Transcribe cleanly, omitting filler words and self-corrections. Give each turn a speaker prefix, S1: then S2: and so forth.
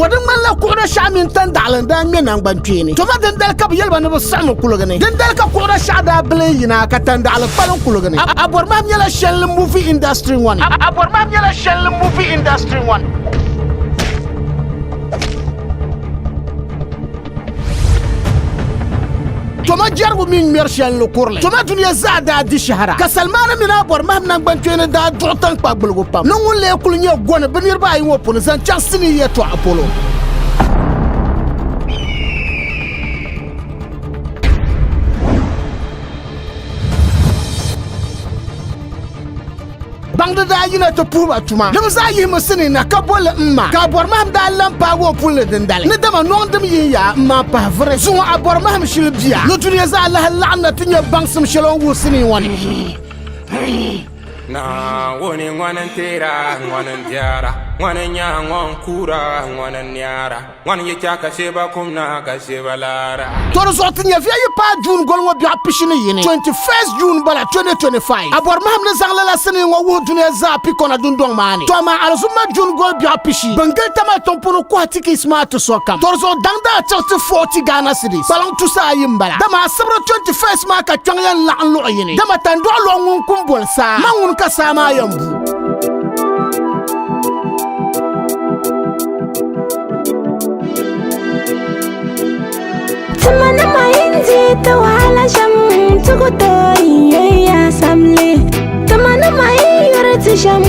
S1: wadin man la kuɣda shɛɣu min tan daɣalim daa ŋmɛ nangbankpeeni toma dindali ka bi yɛliba ni bi saɣami kuligi ni dindali ka kuɣda shɛɣu daa bili yina ka tan daɣalim kpalim kuligi ni abɔri maham nyɛla shɛlli movie industry ŋɔ ni abɔri maham nyɛla shɛlli movie industry ŋɔ ni toma jarigu min ŋmɛri shɛlli kurili toma duniya zaa daa di shahara ka salmaani mini abɔri maham nangbankpeeni daa duɣu tankpa gbulugu pam ni ŋun lee kuli nyɛ goni bi niriba ayi ŋɔ puni zaŋ chaŋ sini yɛltɔɣa polo bangda daa yina ti puhiba tuma dim zaa yihimi sini na ka boli mma ka abɔri maham daa lam paagi o pulli dindali ni dama nɔŋdim yin yaa mmaa pahi viri zuŋɔ abɔri maham shili bia ni duniya zaa lahi laɣim na ti nyɛ baŋsim shɛli o wuhi sini ŋɔ ni
S2: na woni ŋwana tera ŋwana diara ŋwana nya ŋwan kura ŋwana niara ŋwana ye ka sheba kumna ka sheba lara
S1: tor zo ti nya via yi pa June gol ngo bia pishini yini 21st June bala 2025 abor maham ne zangla la sini ngo wu dunia za pi kona dundong mani to ma alzuma June gol bia pishi bangal tama tompono ko hatiki smart sokam tor zo dangda 40 Ghana cedis balang tusa yimbala dama sabro 21st ma ka twangyan la lo yini dama tando lo ngun kumbol sa mangun ka sama yambu
S3: Tamana mainzi tawala sham tukuto iya samle tamana mai yorati sham